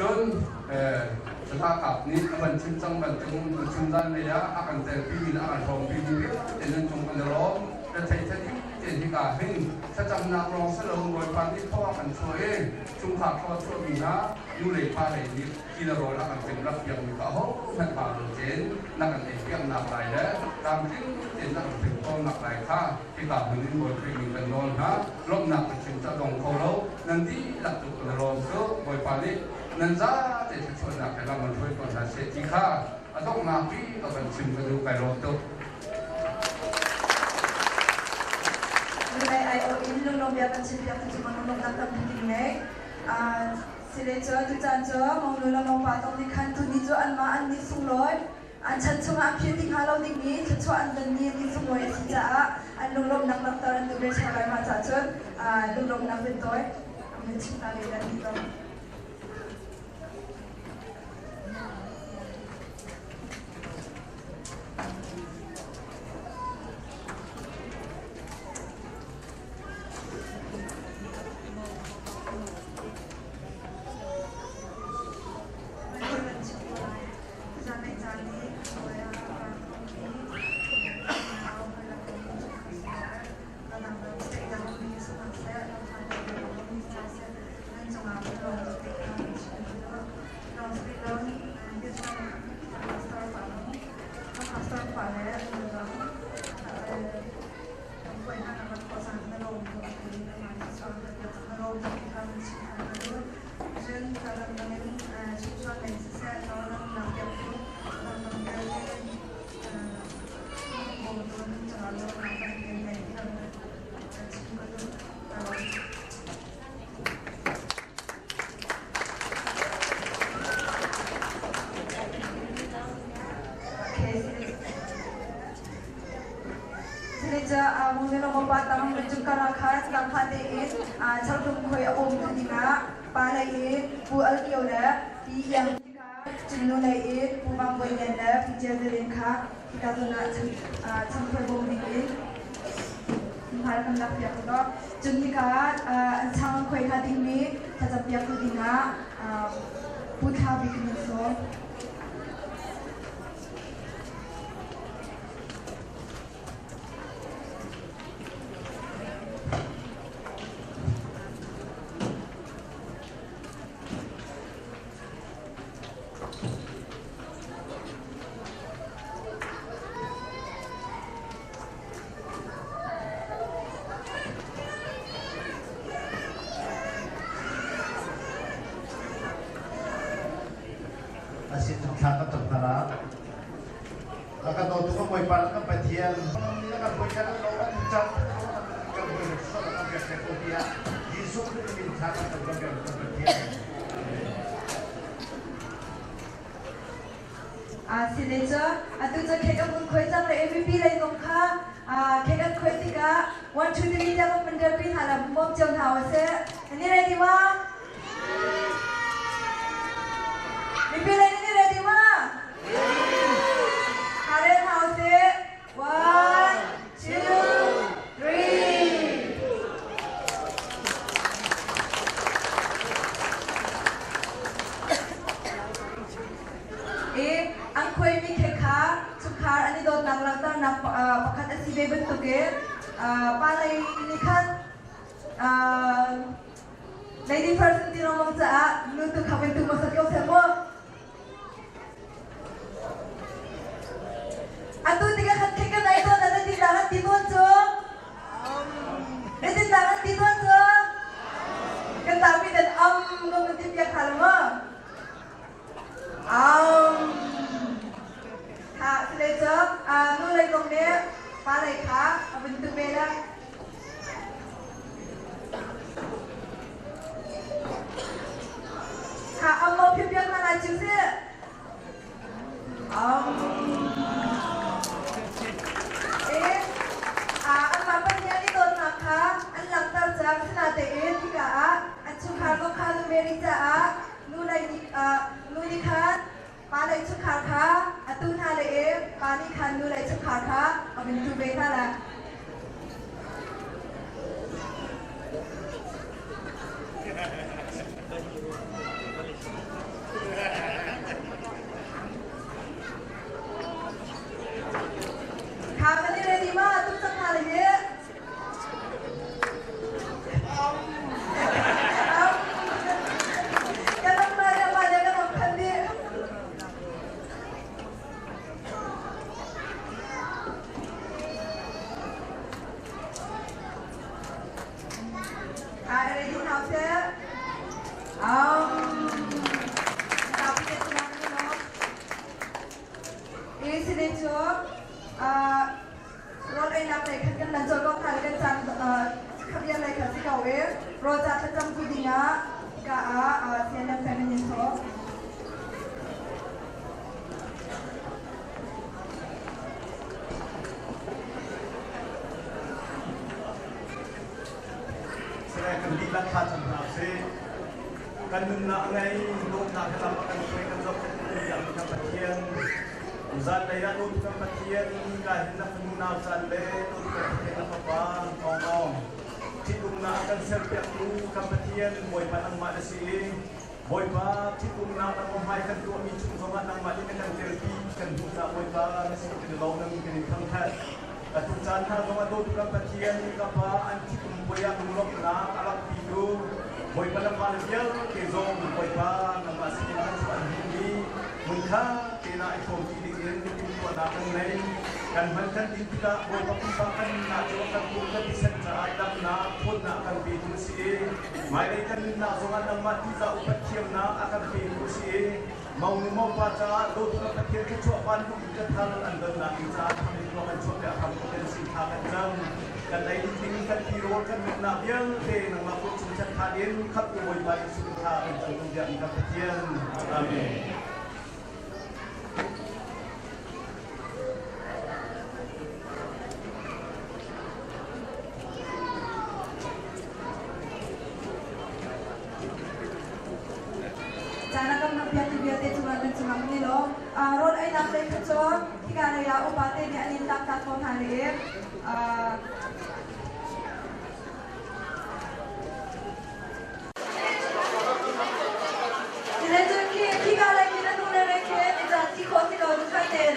จนสถากับนี้มันชิมจังมันชิมด้านระยะอาการแต่ปีนี้อาการทองปีนี้แต่นั่นจงกันร้องแต่ไทยที่เจนที่การให้ถ้าจำนักร้องสลงโดยปานที่พ่อกันช่วยชุมขาพ่อช่วยมีนะยูเล่พาเลยนี่ที่เราร้องอาการเป็นรับยังมีก็โอ้แม่ป่าเจนนักการเตะเพียงหนักหลายแล้วตามที่เจนนักเป็นพ่อหนักหลายข้าที่การมันนี่โดยปีนี้เป็นนอนฮะลบหนักเป็นชิมจะลงเขาแล้วนั่นที่หลักจุดกันร้องก็โดยปานนี้นั่นจ้าจะช่วยหนักให้เรามันช่วยก่อนนะเสียที่ข้าต้องมาพี่ก็เป็นชิมกันดูไปรอบตัวNilai ayo ini lulung biarkan sendiri aku cuma lulung tak terbikin sila jo tu janjo mau lulung mau patong di kantu ni jo an ma an ni sungloi an chan cuma api di halau di ni kecuali an dan ni di sungloi sejak an lulung nak laktaran tu bercapai macam tu lulung nak bentoy mencinta dan itu Seleja mungkin orang batang menunjukkan rakyat tentang hati calon kue tu dina palai bu alkiyola di yang jenulai bu bangboyanda pijar derenka kita tu nak campur bom dingin harapkan nak pihak itu jenika calon kue hati ini tetap pihak tu dina putha bikin so asin tukang ketuk nara, akan tahu tukang boy pan kan petian, ini akan boy kan lawan cat, kan boy soal kan biasa kopiah, Yesus itu minta kan tukang petian. Seleja, atu je kekan pun koi jang le MVP le dongka, kekan koi tiga, 1 2 3 jang menderpi halam bom jang hawase, ini ready ma? MVP le ini ready ma? Haren hawase, 1 2 3. Ang kue mi keka sukar ani dot nang langtar nak pakat asibe bentuke palai ini kan lady person di nomong sa nutu kawin tu masak kau semua atu tiga kan keka na ito na tindahan tituan so tindahan tituan so katabi dan ngomong tiap kalma Seleja, nulai kongnya palai kah, bentuk beda. Kah, mau piang mana cuci? Apa penyanyi don nakah, anak terjang senada tiga cukar kok kalau merita nulai kan. Palai cukar kah, atau nalai pani kan nulai cukar kah, abin tu beta lah. Kah ni ready ma, tu tak nalai ye. Jangan banyak kan makan dia. Ready now, sir? Tapi dia tenang dulu. Ini sini jo, rot enak lagi kan dan jolok kali kan jang kerja lagi kasih kau rot jatuh jam kudinya, CNN feminine so. Kembilan kacang nasi, kan nuna ngai nuk nak kenapa kan mereka jauh yang kematian, uzan daya nuk kematian, kah nak nuna uzan daya nuk kematian apa ngomong, cikgu nak akan serpiak tu kematian, boy panang madasi, boy pa cikgu nak memahai kan tu micung zaman nang mati kan terapi kan tu nak boy pa nasi kedelau nang kini kangkat. Katusan ha gawa do tukang patian ni kapa anti kumboya mulok na alak pido boy pala palbial ke zong boy pa na masin kan sa hindi mungha kina ikom tidigin ni pinto na kan nei kan mankan dintika boy papumpakan na jokan bukan bisan sa aidam na pun na akan pido si mai kan na zongan ang mati sa upatiam na akan pido si mau baca do tukang patian kecuali pandu ketal andal na insa kan sudah akan potensi akan jam dan lain tingkat hero kan nabiang ke nang makut suncat hadin kap boy balik sudah akan menjadi kapitian amin. te tungan ni lo rol ay nak le khacho thikana ya upate ni anin tak tak ko hale Sila ki thikana ki na nule re ke ja ti ko ti lo du ten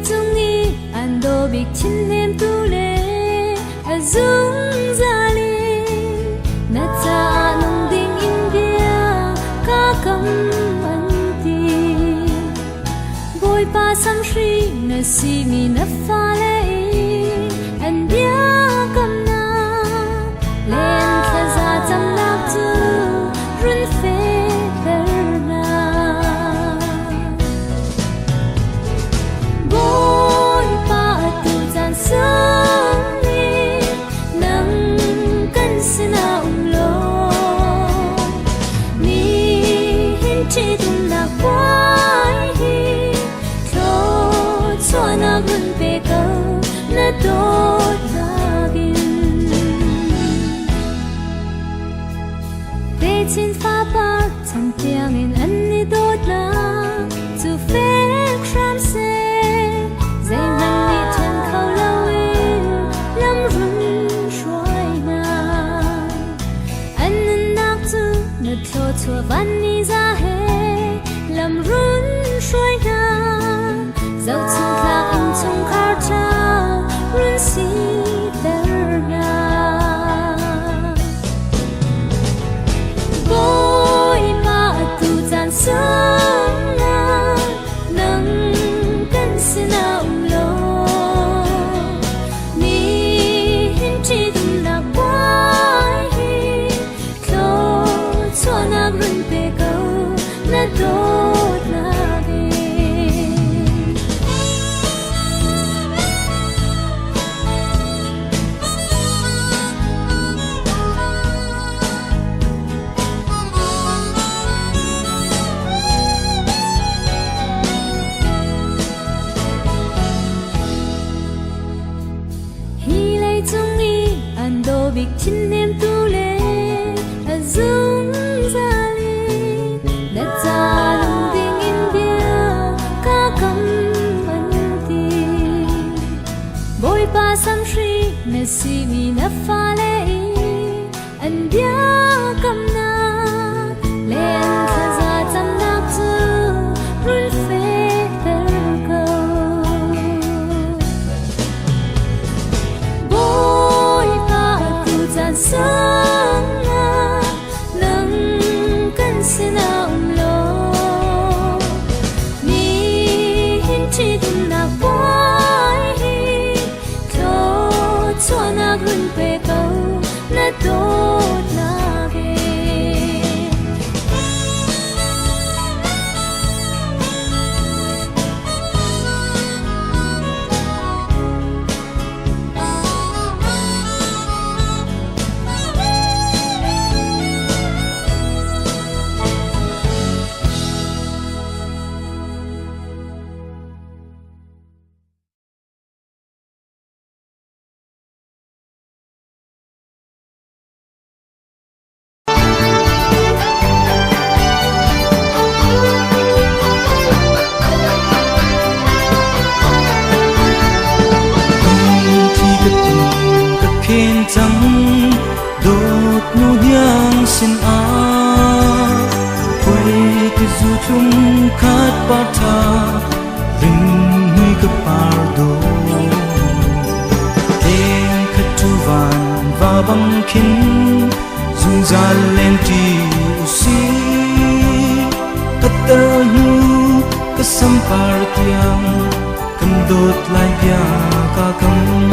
chung i an do big chin nem tu le azung zali na cha nong ding india ka kam an ti boy pa sam shri na si mi na fa le an dia kam na len kha za cham na tu run fe na boy pa tu chan sang ni nang kan sina lo ni hin chi tum na kwai hi tho cho na gun pe ko na do Chin pha pa chan tiang in an ni dot la zu fe kram se zai man ni chan khau lo lam run shuai na an nak zu na tho chua van ni za he lam run shuai na zau chung khak in chung khar cha run si ter na boy pa tu chan sang na nang kan sina lo ni hin chi dum na kwai hi tho cho na run pe ko na do na de big chin nem tu le azung zali na cha nong ding india ka kam an ti boy pa sam shri na si mi na fa le an dia kam na len kha za cham na tu run fe ter ko sang na nang kan sina lo ni hin chi dum na kwai hi tho cho na gun pe ko na do na ge chẳng đột nu nhang xin a quay cái du chung khát ba tha ring huy cái par do tiếng khát tu van và băng kín dung gian lên ti usi kata nu kesampar tiang kendot lai bia kakam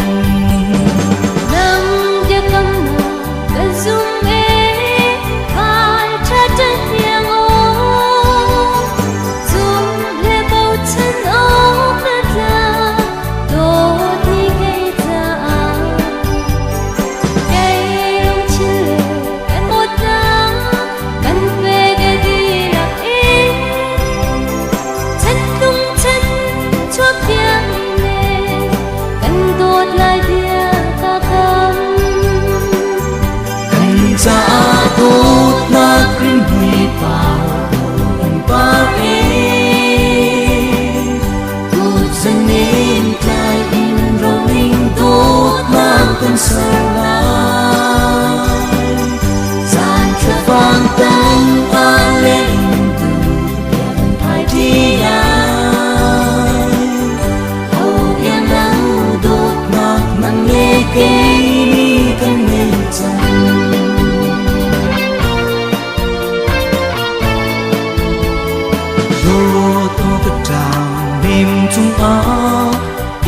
chung a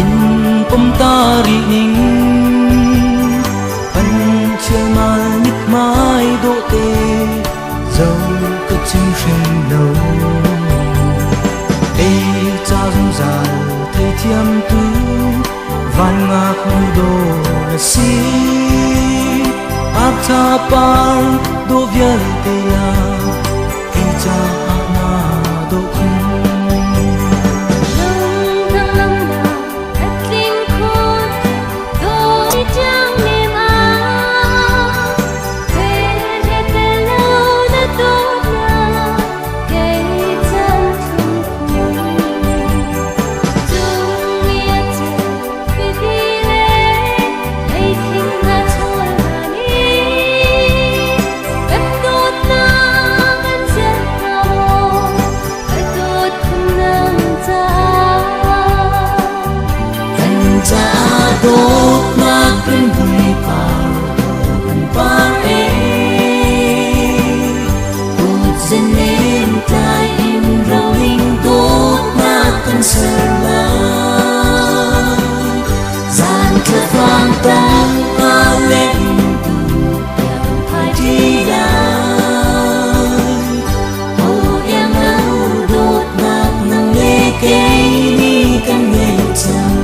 in pom tari ning pan chial mal nít mai độ tê dấu cứ chim sinh lâu ê cha dung dài thấy thiam tu van ngạc đồ là si áp cha par do vial te ya ê cha na do khung đốt na kinh bụi vào gần ba e tụt dân lên tai em rau hình đốt na cần sờ la gian thưa vang tang na lên tụt phải đi lại ô em nấu đốt na nang lê cây ni cần nghe chăng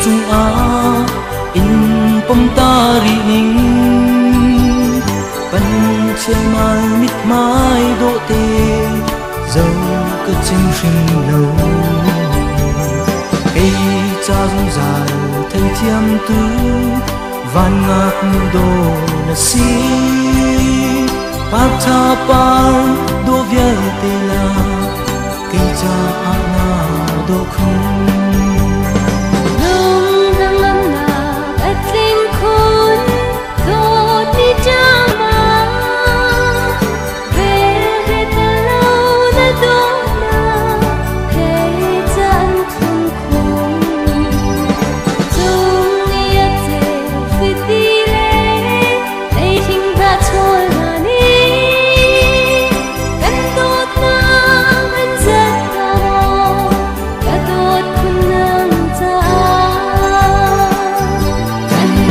chung a in pom tari ning pan chial mal nít mai độ tê dấu cứ chim sinh lâu ê cha dung dài thấy thiam tu van ngạc đồ là si áp cha par do vial te la cây cha na do khung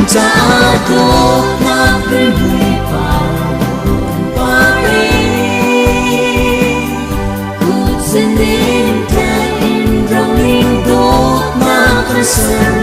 cha đốt na kinh bụi vào ba e tụt dân lên tai em rau hình đốt na cần sờ